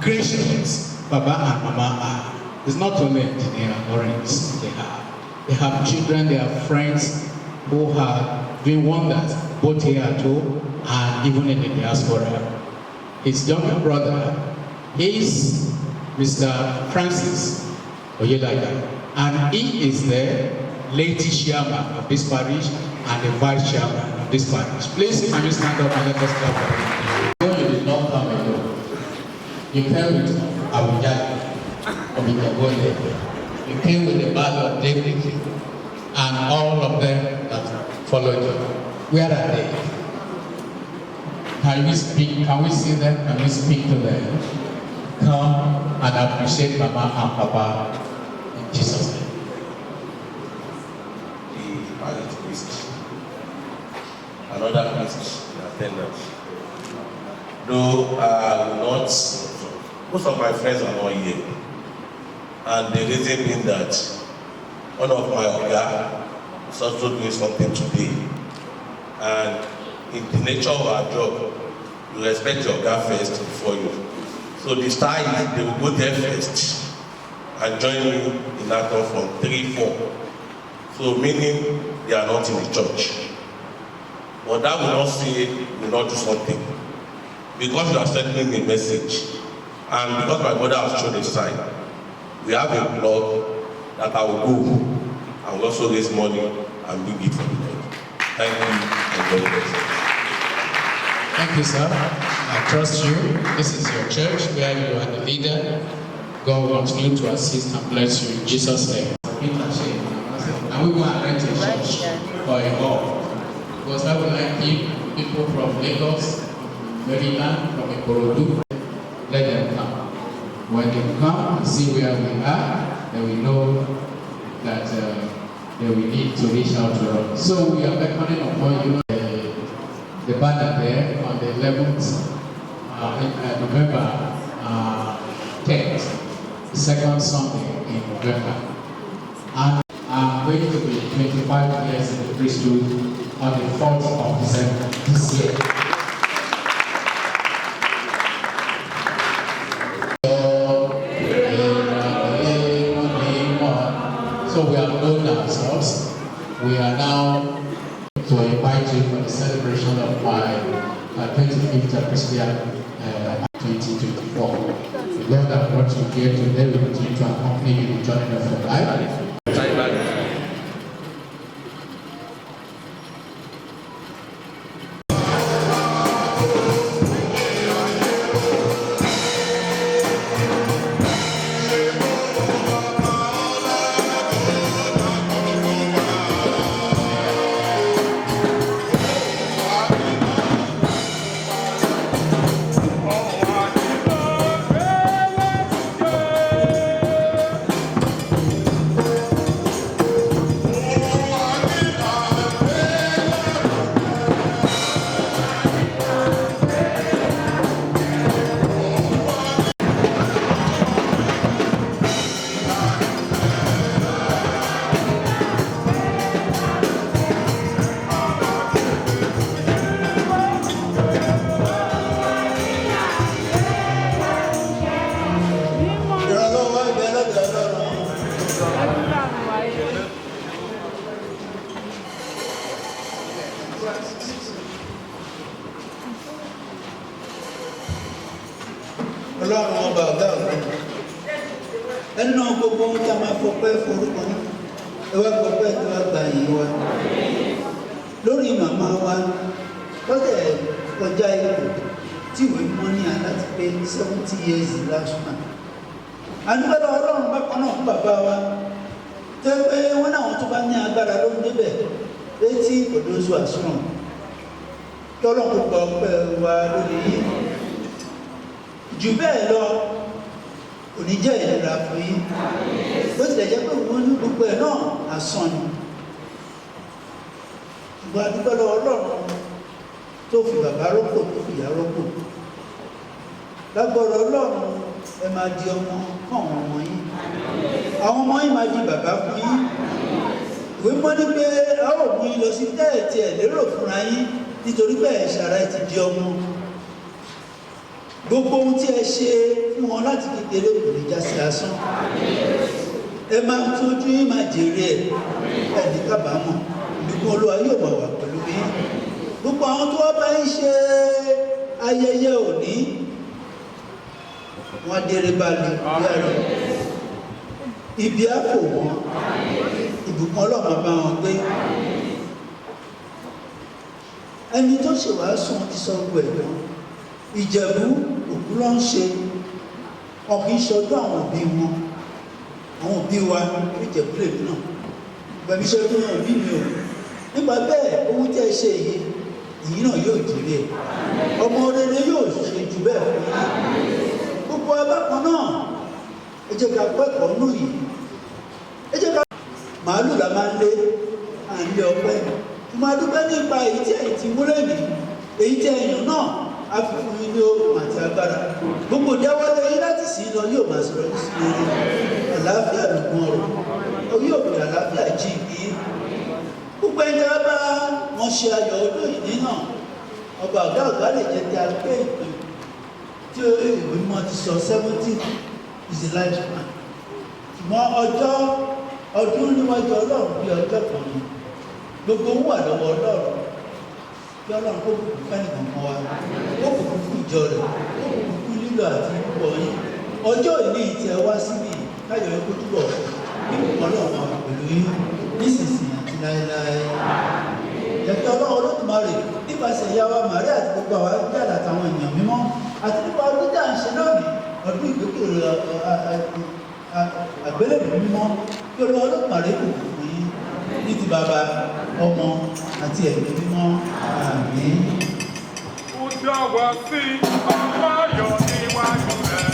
gracious Baba and Mama are. It's not only engineer Lawrence they have children, they have friends who have been wonders both here at home and even in the diaspora. His younger brother is Mr. Francis Oyelaga, and he is the late chairman of this parish and the vice chairman of this parish. Please, can you stand up and let us clap for him? You did not come alone. You came with Abujadi. You came with the band of David and all of them that followed you. Where are they? Can we speak? Can we see them? Can we speak to them? Come and appreciate Mama and Papa in Jesus' name. The parish priest, another priest in attendance. Though most of my friends are not here. And the reason being that one of my oga is also doing something today. And in the nature of our job, you respect your oga first before you. So the style is they will go there first and join you in Acton from 3-4. So meaning they are not in the church. But that will not say you will not do something. Because you are sending a message, and because my mother has shown a sign, we have a blog that I will go and will also raise money and bring it for the Lord. Thank you and God bless. Thank you, sir. I trust you. This is your church where you are the leader. God will continue to assist and bless you in Jesus' name. And we will arrange a church for a hall. Because I would like people from Lagos, Maryland, from Ikorodu, let them come. When they come and see where we are, then we know that they will need to reach out to us. So we are beckoning upon you the banner there on the 11th November 10th, the second Sunday in November. And I'm going to be 25 years in the priesthood on the 4th of December this year. So we have known ourselves. We are now to invite you for the celebration of my 25th Episcopal 2024. The Lord that brought you here today will continue to accompany you in the journey of your life. Ọlọ́run ọba ọ̀gá ọ̀gá ẹnu gbogbo ohun tí a máa fọpẹ́ forúkọ ní ẹwà fọpẹ́ tó wá gba yìí wa lórí màmá wa lọ́dẹ̀ kọjá ipò tí ìwé mọ́ ní aláti pé 70 years last month. Àdúgbò Ọlọ́run bákan náà fún bàbá wa tó pé wọ́n náà tó bá ní agbára ló ń débẹ̀ létí òdòzó àsùnwọ̀n kí Ọlọ́run gba ọpẹ́ wa lórí yìí. Jù bẹ́ẹ̀ lọ kò ní jẹ́ ìlera fún yín bó tilẹ̀ jẹ́ pé wọ́n ní gbogbo ẹ̀ náà asán ni ṣùgbọ́n adúgbò lọ Ọlọ́run tó fi bàbá rọ́pò tó fi ìyá rọ́pò lágbọ́rọ̀ Ọlọ́run ẹ máa di ọmọ fún àwọn ọmọ yín àwọn ọmọ yín máa di bàbá fún yín ìwé mọ́ ní pé a ó mú yín lọ sí tẹ́ẹ̀tì ẹ̀ lérò fúnra yín nítorí pé ẹ̀ ṣàrà ẹ ti di ọmọ gbogbo ohun tí ẹ ṣe fún wọn láti kékeré kò lè já sí asán ẹ máa tójú yín máa jèrè ẹ ní kábàámọ̀ ìbùkún Olúwa yóò máa wà pẹ̀lú yín gbogbo àwọn tó wá bá ń ṣe ayẹyẹ òní wọn dèrè balẹ̀ bẹ́ẹ̀rẹ̀ ibi àpò wọn ìbùkún Ọlọ́run bá wọn gbé ẹni tó ṣèwàásù ti sọ gbogbo ẹ̀dán Ìjẹ̀bú òkú ló ń ṣe ọkùnrin ṣọdún àwọn òbí wọn àwọn òbí wa ní Ìjẹ̀bú lèmi náà gbẹ̀mí ṣọdún àwọn òbí mi ò nípa bẹ́ẹ̀ ohun tí ẹ ṣe yìí ìyí náà yóò jèrè ọmọ rere yóò ṣe jù bẹ́ẹ̀ fún yín gbogbo abákan náà ẹ jẹ́ ká pẹ́kọ̀ọ́ nù yìí ẹ jẹ́ ká màálù la máa ń lé à ń lé ọpẹ́ mo máa dúpẹ́ nípa èyí tí ẹ̀yìn ti múlẹ̀ mí èyí tí ẹ̀yìn náà á fi fún yín ní okun àti agbára gbogbo ìdáwọ́lé yín láti sí lọ yóò máa sọ̀rọ̀ ní sí rere àlàáfíà lùgbọ́n ọ̀rọ̀ yóò fi àlàáfíà jí ìgbé gbogbo ẹni tí a bá wọn ṣe ayọ̀ ọdún yìí náà ọba ọ̀gá ọ̀gá lè jẹ́ kí a gbé ìpè tí ìwé mímọ́ ti sọ 70 is the lifespan ṣùgbọ́n ọdún níwájú ọlọ́run bí ọjọ́ kan ni gbogbo ń wà lọ́wọ́ ọlọ́run kí ọlọ́run kó bùkún fẹ́ni kankan wa kó bùkún fún ìjọ rẹ̀ kó bùkún fún lílọ àti púpọ̀ yín ọjọ́ ìní ìtì ẹ wá síbi káyọ̀ ikú túbọ̀ nípò ọlọ́run wà pẹ̀lú yín nísinsìnyí àti láéláé jẹ́kí ọlọ́run olódùmarè nípasẹ̀ ìyá wa Màríà àti gbogbo àwọn agbára àtàwọn èèyàn mímọ́ àti nípa ọdún tí à ń ṣe lónìí ọdún ìgbékèrè àgbélébùú mímọ́ kí olúwa olódùmarè kò fún yín ní ti bàbá ọmọ àti ẹ̀mí mímọ́ àmín. Ó dá wa sí ọmọ ayọ̀ níwájú rẹ̀.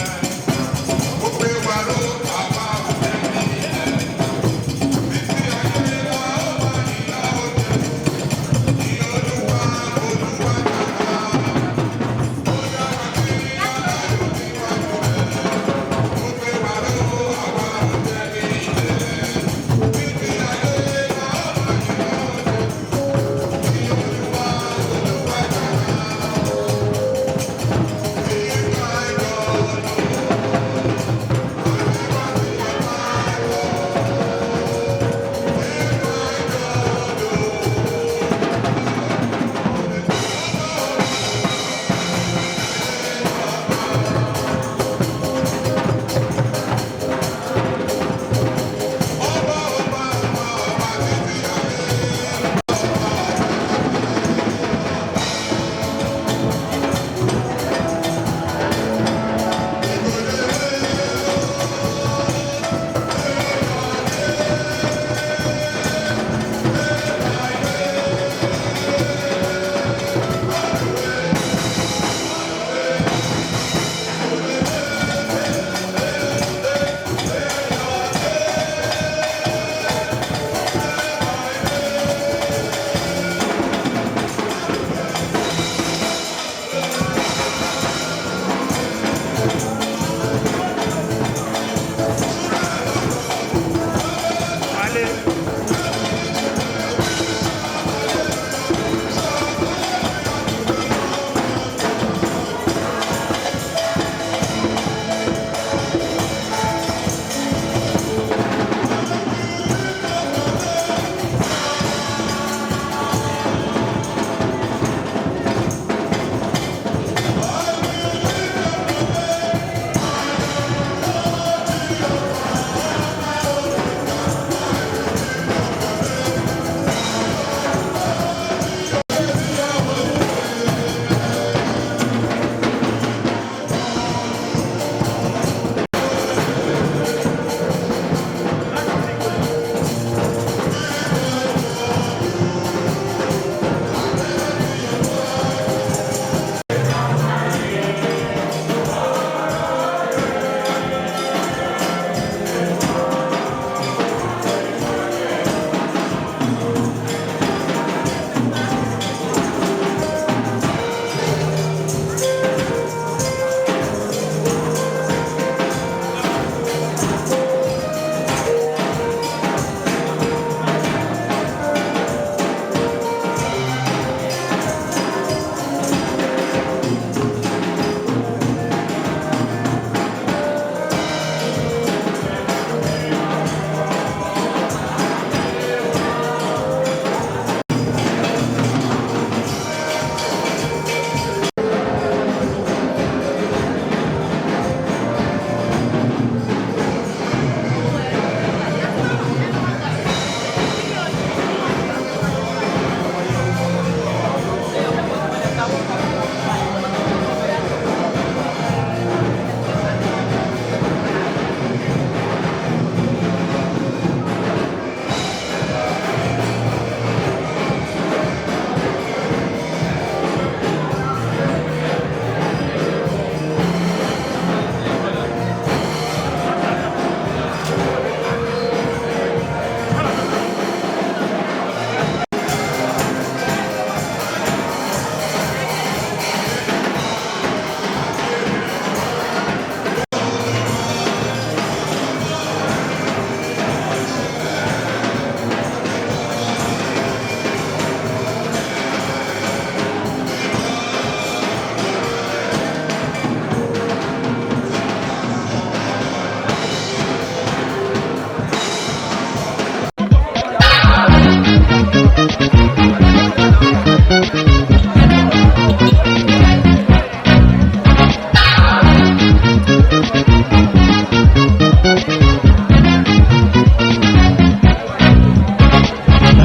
Ó gbé wa ló bàbá òde ní ilẹ̀. Títí ayé wa ó máa nílá òde. Ní olúwa olúwa dàgbà. Ó dá wa sí ọmọ ayọ̀ níwájú rẹ̀. Ó gbé wa ló bàbá òde ní ilẹ̀. Títí ayé wa ó máa nílá òde. Ní olúwa olúwa dàgbà.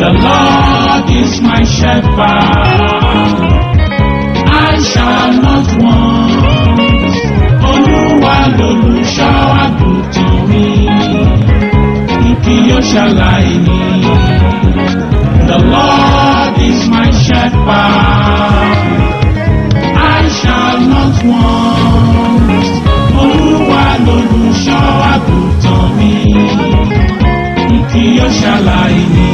The Lord is my shepherd, I shall not want. Olúwa lolùṣọ́ àgùntàn mi, kì yóò ṣaláìní. The Lord is my shepherd, I shall not want. Olúwa lolùṣọ́ àgùntàn mi, kì yóò ṣaláìní.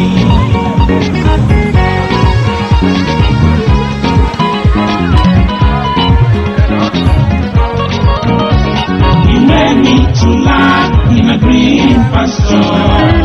You led me to lie in a green pasture.